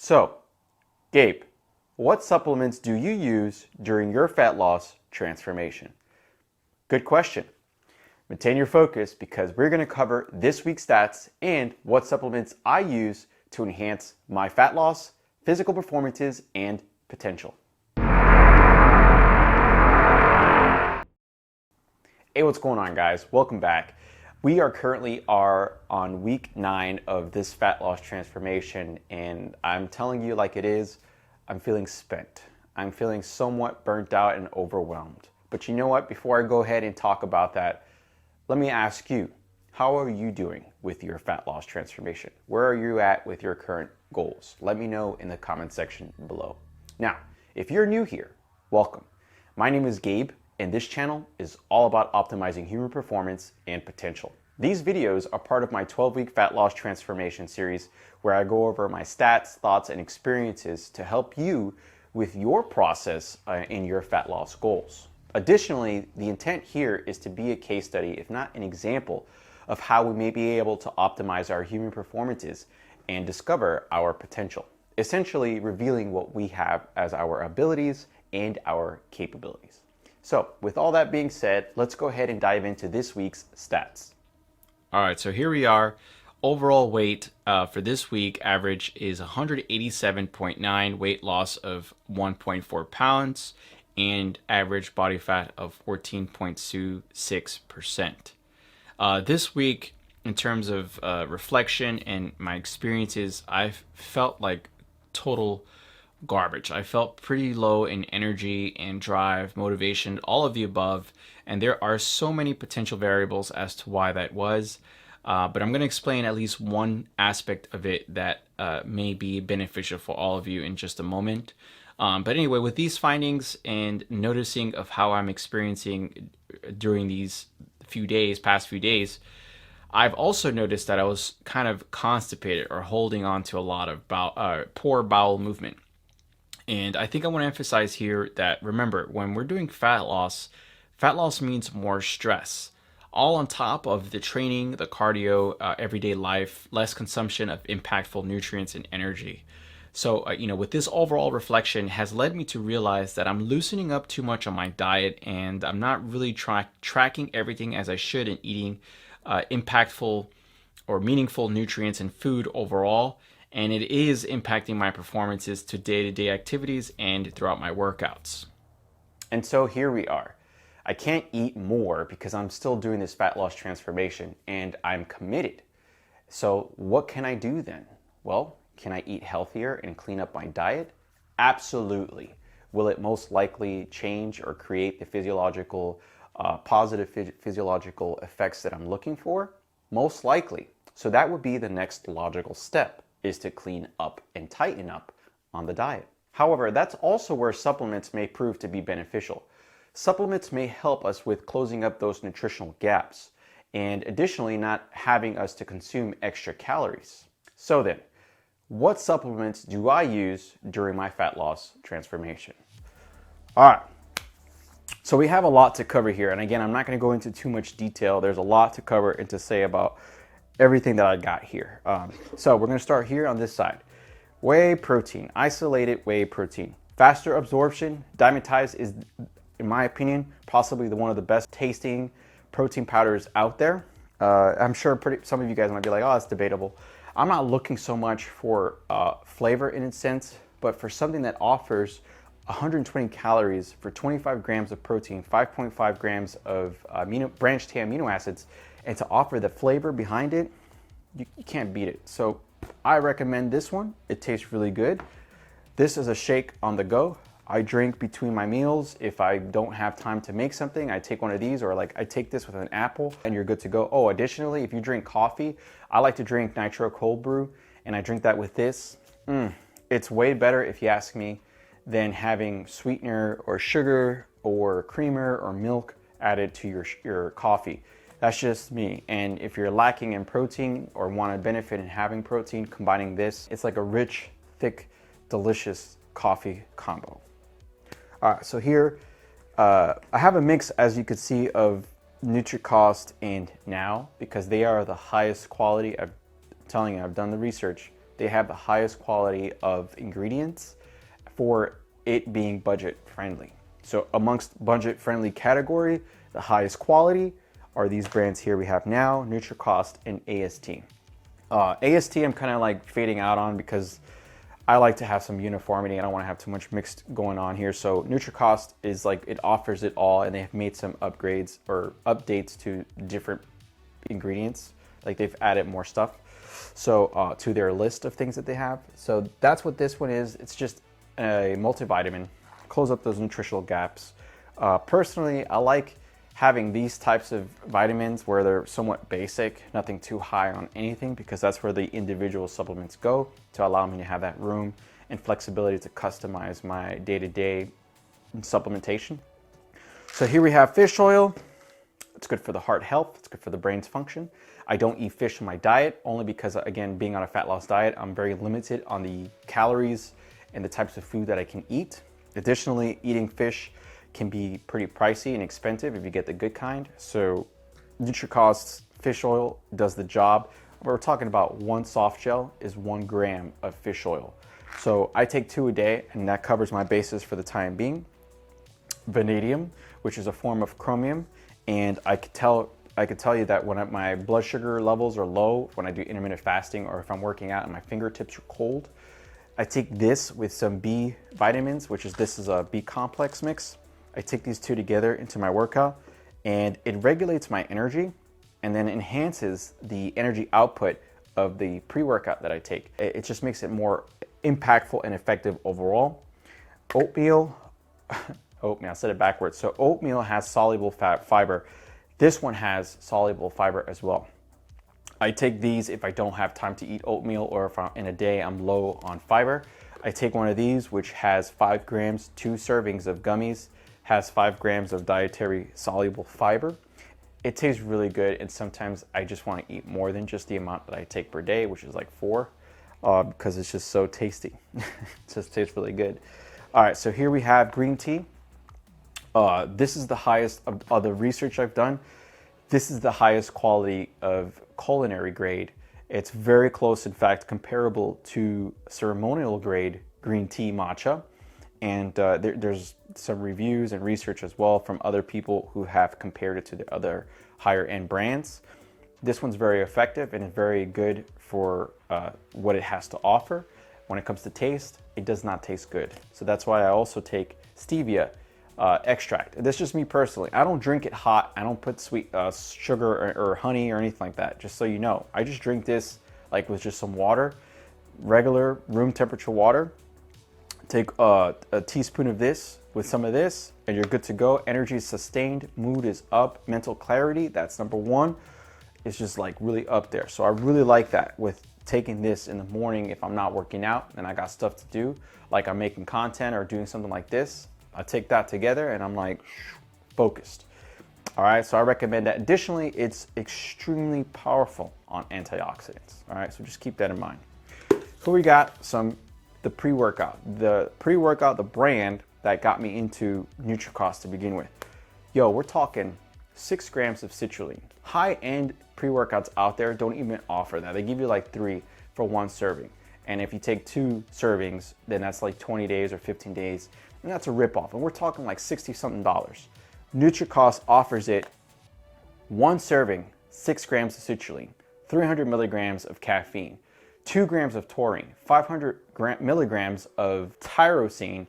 So, Gabe, what supplements do you use during your fat loss transformation? Good question. Maintain your focus because we're going to cover this week's stats and what supplements I use to enhance my fat loss, physical performances, and potential. Hey, what's going on, guys? Welcome back. We are currently on week 9 of this fat loss transformation, and I'm telling you like it is, I'm feeling spent. I'm feeling somewhat burnt out and overwhelmed. But you know what? Before I go ahead and talk about that, let me ask you, how are you doing with your fat loss transformation? Where are you at with your current goals? Let me know in the comment section below. Now, if you're new here, welcome. My name is Gabe, and this channel is all about optimizing human performance and potential. These videos are part of my 12-week fat loss transformation series where I go over my stats, thoughts, and experiences to help you with your process in your fat loss goals. Additionally, the intent here is to be a case study, if not an example, of how we may be able to optimize our human performances and discover our potential, essentially revealing what we have as our abilities and our capabilities. So with all that being said, let's go ahead and dive into this week's stats. All right, so here we are. Overall weight for this week average is 187.9, weight loss of 1.4 pounds, and average body fat of 14.26%. This week, in terms of reflection and my experiences, I've felt like total garbage. I felt pretty low in energy and drive, motivation, all of the above. And there are so many potential variables as to why that was. But I'm going to explain at least one aspect of it that may be beneficial for all of you in just a moment. But anyway, with these findings and noticing of how I'm experiencing during these past few days, I've also noticed that I was kind of constipated or holding on to a lot of poor bowel movement. And I think I want to emphasize here that, remember, when we're doing fat loss means more stress. All on top of the training, the cardio, everyday life, less consumption of impactful nutrients and energy. So, with this overall reflection has led me to realize that I'm loosening up too much on my diet and I'm not really tracking everything as I should and eating impactful or meaningful nutrients and food overall. And it is impacting my performances to day-to-day activities and throughout my workouts. And so here we are. I can't eat more because I'm still doing this fat loss transformation and I'm committed. So what can I do then? Well, can I eat healthier and clean up my diet? Absolutely. Will it most likely change or create the positive physiological effects that I'm looking for? Most likely. So that would be the next logical step, is to clean up and tighten up on the diet. However, that's also where supplements may prove to be beneficial. Supplements may help us with closing up those nutritional gaps and additionally not having us to consume extra calories. So then, what supplements do I use during my fat loss transformation? All right, so we have a lot to cover here. And again, I'm not gonna go into too much detail. There's a lot to cover and to say about everything that I got here. So we're gonna start here on this side. Whey protein, isolated whey protein. Faster absorption, Dymatize is, in my opinion, possibly one of the best tasting protein powders out there. I'm sure some of you guys might be like, oh, it's debatable. I'm not looking so much for flavor in its sense, but for something that offers 120 calories for 25 grams of protein, 5.5 grams of branched chain amino acids, and to offer the flavor behind it, you can't beat it. So I recommend this one. It tastes really good. This is a shake on the go. I drink between my meals. If I don't have time to make something, I take one of these, or like I take this with an apple and you're good to go. Oh, additionally, if you drink coffee, I like to drink nitro cold brew and I drink that with this. It's way better, if you ask me, than having sweetener or sugar or creamer or milk added to your coffee. That's just me. And if you're lacking in protein or want to benefit in having protein, combining this, it's like a rich, thick, delicious coffee combo. All right, so here I have a mix, as you could see, of NutriCost and Now, because they are the highest quality. I'm telling you, I've done the research. they have the highest quality of ingredients for it being budget friendly. So amongst budget friendly category, the highest quality are these brands here we have now, NutriCost and AST. AST I'm kind of like fading out on because I like to have some uniformity. I don't want to have too much mixed going on here. So NutriCost is like, it offers it all, and they have made some upgrades or updates to different ingredients. Like they've added more stuff so to their list of things that they have. So that's what this one is. It's just a multivitamin, close up those nutritional gaps. Personally, I like having these types of vitamins where they're somewhat basic, nothing too high on anything, because that's where the individual supplements go to allow me to have that room and flexibility to customize my day-to-day supplementation. So here we have fish oil. It's good for the heart health. It's good for the brain's function. I don't eat fish in my diet only because, again, being on a fat loss diet, I'm very limited on the calories and the types of food that I can eat. Additionally, eating fish can be pretty pricey and expensive if you get the good kind. So NutriCost's fish oil does the job. We're talking about one soft gel is 1 gram of fish oil. So I take 2 a day, and that covers my bases for the time being. Vanadium, which is a form of chromium, and I could tell you that when my blood sugar levels are low, when I do intermittent fasting, or if I'm working out and my fingertips are cold, I take this with some B vitamins, this is a B complex mix. I take these two together into my workout, and it regulates my energy and then enhances the energy output of the pre-workout that I take. It just makes it more impactful and effective overall. Oatmeal, I said it backwards. So oatmeal has soluble fat fiber. This one has soluble fiber as well. I take these if I don't have time to eat oatmeal, or if in a day I'm low on fiber. I take one of these, which has 5 grams, 2 servings of gummies, has 5 grams of dietary soluble fiber. It tastes really good, and sometimes I just want to eat more than just the amount that I take per day, which is like 4, because it's just so tasty. It just tastes really good. All right, so here we have green tea. This is the highest of the research I've done. This is the highest quality of culinary grade. It's very close, in fact, comparable to ceremonial grade green tea matcha. And there's some reviews and research as well from other people who have compared it to the other higher end brands. This one's very effective and very good for what it has to offer. When it comes to taste, it does not taste good. So that's why I also take stevia extract. That's just me personally. I don't drink it hot. I don't put sweet sugar or honey or anything like that, just so you know. I just drink this like with just some water, regular room temperature water. Take a teaspoon of this with some of this, and you're good to go. Energy is sustained, mood is up, mental clarity, that's number 1. It's just like really up there. So I really like that with taking this in the morning if I'm not working out and I got stuff to do, like I'm making content or doing something like this. I take that together and I'm like focused. All right, so I recommend that. Additionally, it's extremely powerful on antioxidants. All right, so just keep that in mind. So we got the pre-workout. The brand that got me into NutriCost to begin with. Yo, we're talking 6 grams of citrulline. High-end pre-workouts out there don't even offer that. They give you like 3 for 1 serving. And if you take 2 servings, then that's like 20 days or 15 days. And that's a ripoff. And we're talking like $60-something. NutriCost offers it 1 serving, 6 grams of citrulline, 300 milligrams of caffeine, 2 grams of taurine, 500 milligrams of tyrosine,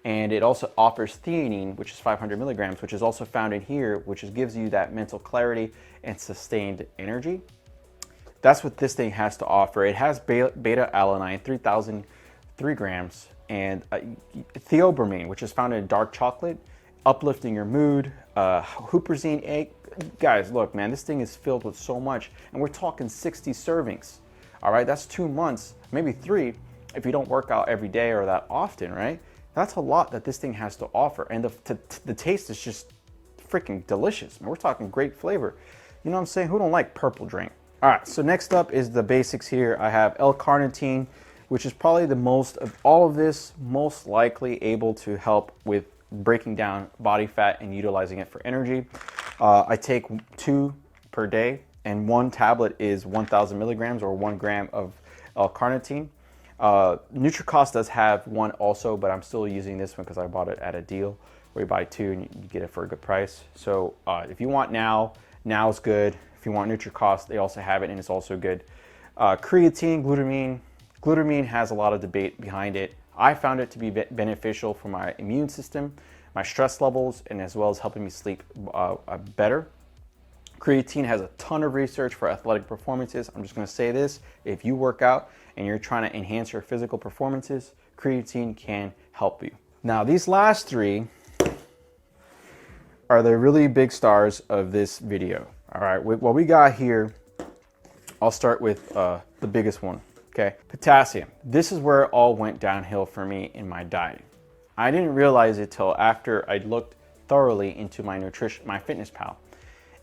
and it also offers theanine, which is 500 milligrams, which is also found in here, which gives you that mental clarity and sustained energy. That's what this thing has to offer. It has beta-alanine, 3,003 grams, and theobromine, which is found in dark chocolate, uplifting your mood, huperzine A. Guys, look, man, this thing is filled with so much, and we're talking 60 servings. All right, that's 2 months, maybe 3 if you don't work out every day or that often, right? That's a lot that this thing has to offer, and the taste is just freaking delicious. Man, we're talking great flavor. You know what I'm saying? Who don't like purple drink? All right, so next up is the basics here. I have L-carnitine, which is probably the most of all of this, most likely able to help with breaking down body fat and utilizing it for energy. I take 2 per day, and 1 tablet is 1,000 milligrams or 1 gram of L-carnitine. NutriCost does have one also, but I'm still using this one because I bought it at a deal where you buy two and you get it for a good price. So if you want now's good. If you want NutriCost, they also have it and it's also good. Creatine, glutamine has a lot of debate behind it. I found it to be beneficial for my immune system, my stress levels, and as well as helping me sleep better. Creatine has a ton of research for athletic performances. I'm just going to say this: if you work out and you're trying to enhance your physical performances, creatine can help you. Now, these last three are the really big stars of this video. All right, what we got here, I'll start with the biggest one, okay? Potassium. This is where it all went downhill for me in my diet. I didn't realize it till after I looked thoroughly into my nutrition, my fitness pal.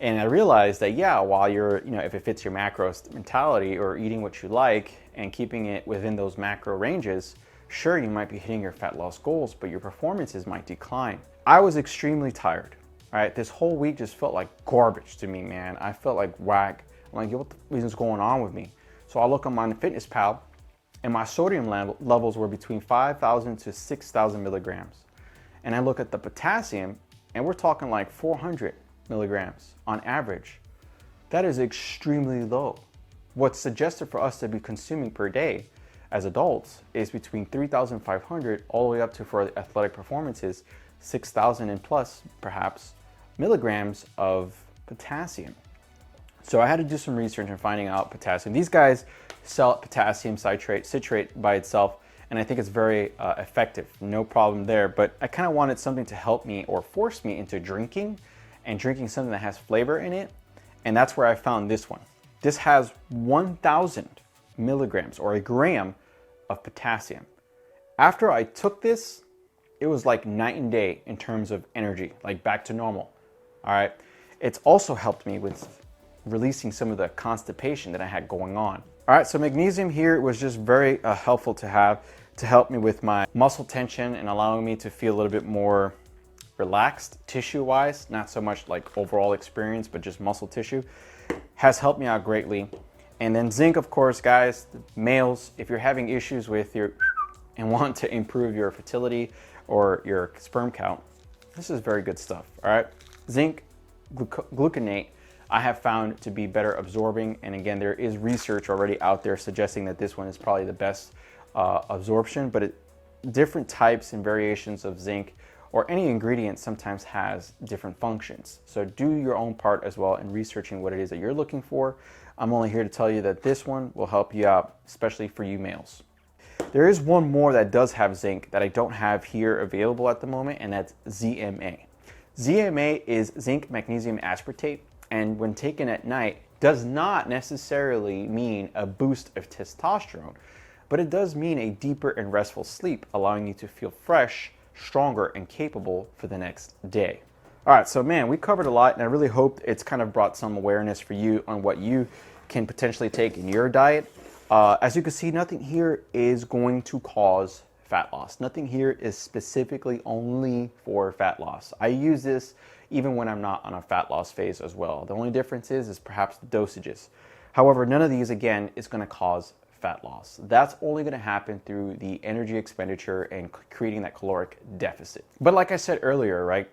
And I realized that, yeah, while you're, if it fits your macros mentality or eating what you like and keeping it within those macro ranges, sure, you might be hitting your fat loss goals, but your performances might decline. I was extremely tired, right? This whole week just felt like garbage to me, man. I felt like whack. I'm like, yo, what the reason's going on with me? So I look on my fitness pal and my sodium levels were between 5,000 to 6,000 milligrams. And I look at the potassium and we're talking like 400 milligrams on average. That is extremely low. What's suggested for us to be consuming per day as adults is between 3,500 all the way up to, for athletic performances, 6,000 and plus perhaps milligrams of potassium. So I had to do some research in finding out potassium. These guys sell potassium citrate by itself, and I think it's very effective. No problem there, but I kind of wanted something to help me or force me into drinking something that has flavor in it, and that's where I found this one. This has 1,000 milligrams or a gram of potassium. After I took this, it was like night and day in terms of energy, like back to normal. All right. It's also helped me with releasing some of the constipation that I had going on. All right, so magnesium here was just very helpful to have to help me with my muscle tension and allowing me to feel a little bit more relaxed tissue-wise, not so much like overall experience, but just muscle tissue, has helped me out greatly. And then zinc, of course, guys, males, if you're having issues with your and want to improve your fertility or your sperm count, this is very good stuff, all right? Zinc gluconate, I have found to be better absorbing, and again, there is research already out there suggesting that this one is probably the best absorption, but different types and variations of zinc or any ingredient sometimes has different functions. So do your own part as well in researching what it is that you're looking for. I'm only here to tell you that this one will help you out, especially for you males. There is one more that does have zinc that I don't have here available at the moment, and that's ZMA. ZMA is zinc magnesium aspartate, and when taken at night does not necessarily mean a boost of testosterone, but it does mean a deeper and restful sleep, allowing you to feel fresh, stronger, and capable for the next day. All right, so man, we covered a lot, and I really hope it's kind of brought some awareness for you on what you can potentially take in your diet. As you can see, nothing here is going to cause fat loss. Nothing here is specifically only for fat loss. I use this even when I'm not on a fat loss phase as well. The only difference is perhaps the dosages. However, none of these, again, is going to cause fat loss. That's only going to happen through the energy expenditure and creating that caloric deficit. But like I said earlier, right,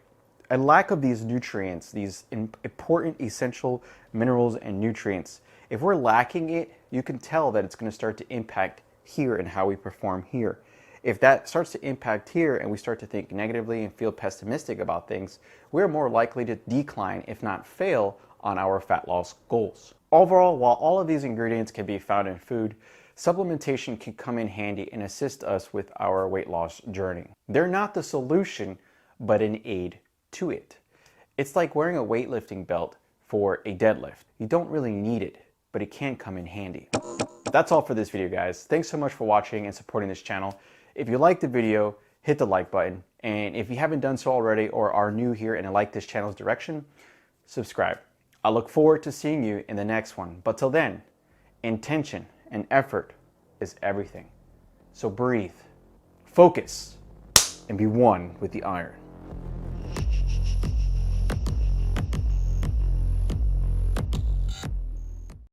a lack of these nutrients, these important essential minerals and nutrients, if we're lacking it, you can tell that it's going to start to impact here and how we perform here. If that starts to impact here and we start to think negatively and feel pessimistic about things, we're more likely to decline, if not fail, on our fat loss goals. Overall, while all of these ingredients can be found in food, supplementation can come in handy and assist us with our weight loss journey. They're not the solution, but an aid to it. It's like wearing a weightlifting belt for a deadlift. You don't really need it, but it can come in handy. That's all for this video, guys. Thanks so much for watching and supporting this channel. If you liked the video, hit the like button. And if you haven't done so already or are new here and like this channel's direction, subscribe. I look forward to seeing you in the next one. But till then, intention and effort is everything. So breathe, focus, and be one with the iron.